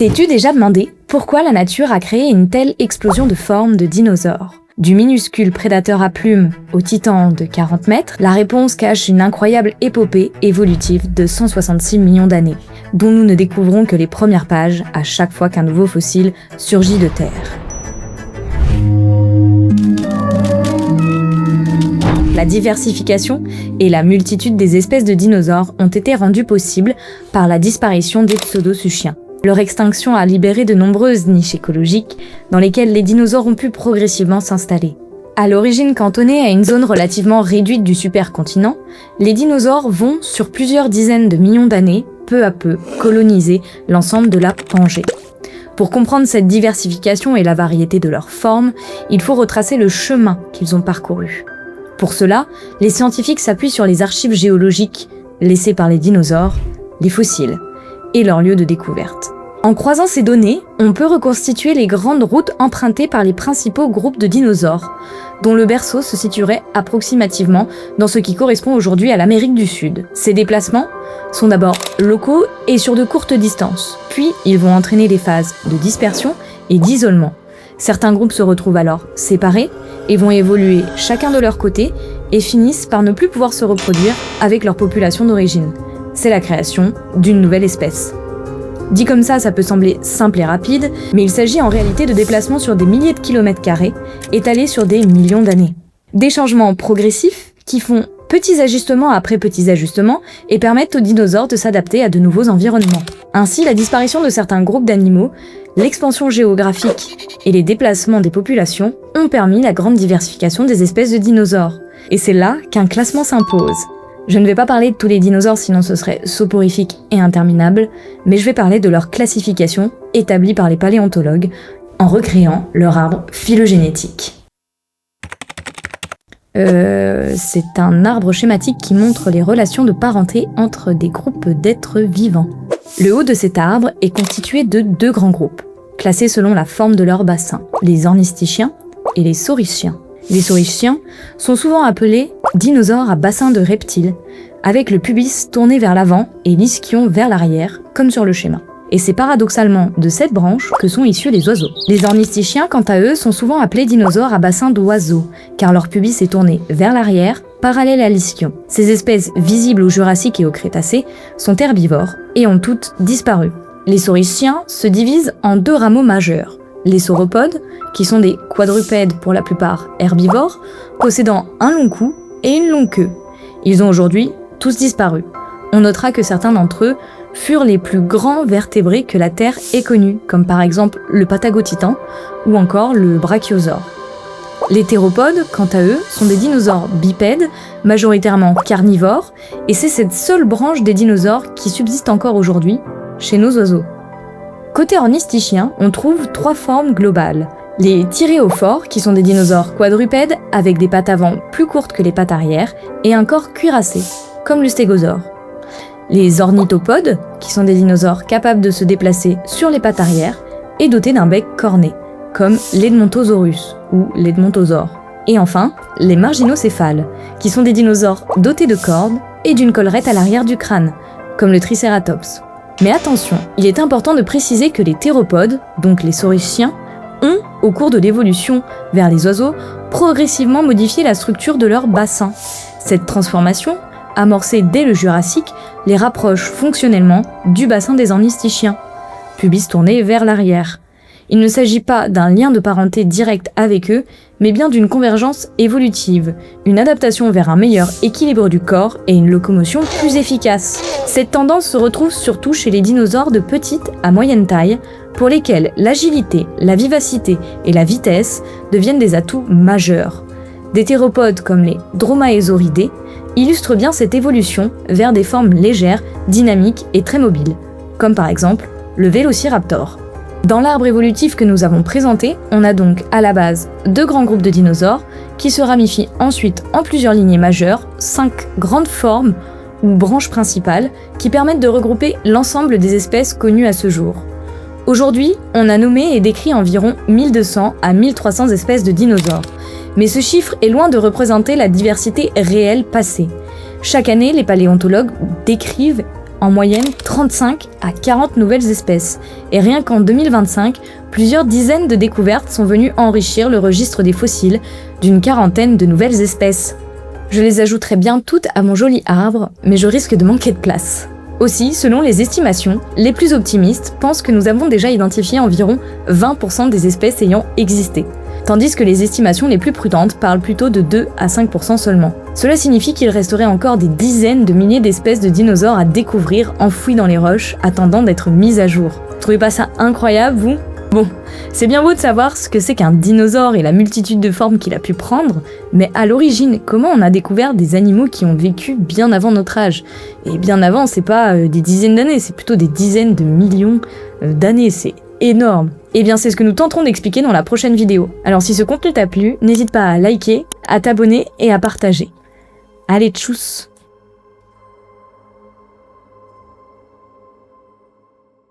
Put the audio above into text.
T'es-tu déjà demandé pourquoi la nature a créé une telle explosion de formes de dinosaures ? Du minuscule prédateur à plumes au titan de 40 mètres, la réponse cache une incroyable épopée évolutive de 166 millions d'années, dont nous ne découvrons que les premières pages à chaque fois qu'un nouveau fossile surgit de terre. La diversification et la multitude des espèces de dinosaures ont été rendues possibles par la disparition des pseudosuchiens. Leur extinction a libéré de nombreuses niches écologiques dans lesquelles les dinosaures ont pu progressivement s'installer. À l'origine cantonnés à une zone relativement réduite du supercontinent, les dinosaures vont, sur plusieurs dizaines de millions d'années, peu à peu, coloniser l'ensemble de la Pangée. Pour comprendre cette diversification et la variété de leurs formes, il faut retracer le chemin qu'ils ont parcouru. Pour cela, les scientifiques s'appuient sur les archives géologiques laissées par les dinosaures, les fossiles, et leur lieu de découverte. En croisant ces données, on peut reconstituer les grandes routes empruntées par les principaux groupes de dinosaures, dont le berceau se situerait approximativement dans ce qui correspond aujourd'hui à l'Amérique du Sud. Ces déplacements sont d'abord locaux et sur de courtes distances, puis ils vont entraîner des phases de dispersion et d'isolement. Certains groupes se retrouvent alors séparés et vont évoluer chacun de leur côté et finissent par ne plus pouvoir se reproduire avec leur population d'origine. C'est la création d'une nouvelle espèce. Dit comme ça peut sembler simple et rapide, mais il s'agit en réalité de déplacements sur des milliers de kilomètres carrés, étalés sur des millions d'années. Des changements progressifs qui font petits ajustements après petits ajustements et permettent aux dinosaures de s'adapter à de nouveaux environnements. Ainsi, la disparition de certains groupes d'animaux, l'expansion géographique et les déplacements des populations ont permis la grande diversification des espèces de dinosaures. Et c'est là qu'un classement s'impose. Je ne vais pas parler de tous les dinosaures, sinon ce serait soporifique et interminable, mais je vais parler de leur classification établie par les paléontologues en recréant leur arbre phylogénétique. C'est un arbre schématique qui montre les relations de parenté entre des groupes d'êtres vivants. Le haut de cet arbre est constitué de deux grands groupes, classés selon la forme de leur bassin, les ornithischiens et les saurichiens. Les saurichiens sont souvent appelés dinosaures à bassin de reptiles, avec le pubis tourné vers l'avant et l'ischion vers l'arrière, comme sur le schéma. Et c'est paradoxalement de cette branche que sont issus les oiseaux. Les ornithischiens, quant à eux, sont souvent appelés dinosaures à bassin d'oiseaux, car leur pubis est tourné vers l'arrière, parallèle à l'ischion. Ces espèces visibles au Jurassique et au Crétacé sont herbivores et ont toutes disparu. Les saurichiens se divisent en deux rameaux majeurs. Les sauropodes, qui sont des quadrupèdes pour la plupart herbivores, possédant un long cou et une longue queue. Ils ont aujourd'hui tous disparu. On notera que certains d'entre eux furent les plus grands vertébrés que la Terre ait connus, comme par exemple le patagotitan ou encore le brachiosaure. Les théropodes, quant à eux, sont des dinosaures bipèdes, majoritairement carnivores, et c'est cette seule branche des dinosaures qui subsiste encore aujourd'hui chez nos oiseaux. Côté ornithischien, on trouve trois formes globales. Les thyréophores, qui sont des dinosaures quadrupèdes avec des pattes avant plus courtes que les pattes arrière et un corps cuirassé, comme le stégosaure. Les ornithopodes, qui sont des dinosaures capables de se déplacer sur les pattes arrière et dotés d'un bec corné, comme l'Edmontosaurus ou l'Edmontosaure. Et enfin, les marginocéphales, qui sont des dinosaures dotés de cornes et d'une collerette à l'arrière du crâne, comme le Triceratops. Mais attention, il est important de préciser que les théropodes, donc les saurichiens, ont, au cours de l'évolution vers les oiseaux, progressivement modifié la structure de leur bassin. Cette transformation, amorcée dès le Jurassique, les rapproche fonctionnellement du bassin des ornithischiens, pubis tourné vers l'arrière. Il ne s'agit pas d'un lien de parenté direct avec eux, mais bien d'une convergence évolutive, une adaptation vers un meilleur équilibre du corps et une locomotion plus efficace. Cette tendance se retrouve surtout chez les dinosaures de petite à moyenne taille, pour lesquels l'agilité, la vivacité et la vitesse deviennent des atouts majeurs. Des théropodes comme les dromaeosauridés illustrent bien cette évolution vers des formes légères, dynamiques et très mobiles, comme par exemple le vélociraptor. Dans l'arbre évolutif que nous avons présenté, on a donc à la base deux grands groupes de dinosaures qui se ramifient ensuite en plusieurs lignées majeures, 5 grandes formes ou branches principales qui permettent de regrouper l'ensemble des espèces connues à ce jour. Aujourd'hui, on a nommé et décrit environ 1200 à 1300 espèces de dinosaures, mais ce chiffre est loin de représenter la diversité réelle passée. Chaque année, les paléontologues décrivent en moyenne 35 à 40 nouvelles espèces. Et rien qu'en 2025, plusieurs dizaines de découvertes sont venues enrichir le registre des fossiles d'une quarantaine de nouvelles espèces. Je les ajouterai bien toutes à mon joli arbre, mais je risque de manquer de place. Aussi, selon les estimations, les plus optimistes pensent que nous avons déjà identifié environ 20% des espèces ayant existé, tandis que les estimations les plus prudentes parlent plutôt de 2 à 5% seulement. Cela signifie qu'il resterait encore des dizaines de milliers d'espèces de dinosaures à découvrir enfouies dans les roches, attendant d'être mises à jour. Trouvez pas ça incroyable, vous ? Bon, c'est bien beau de savoir ce que c'est qu'un dinosaure et la multitude de formes qu'il a pu prendre, mais à l'origine, comment on a découvert des animaux qui ont vécu bien avant notre âge ? Et bien avant, c'est pas des dizaines d'années, c'est plutôt des dizaines de millions d'années, c'est énorme. Et bien c'est ce que nous tenterons d'expliquer dans la prochaine vidéo. Alors si ce contenu t'a plu, n'hésite pas à liker, à t'abonner et à partager. Allez, tchuss!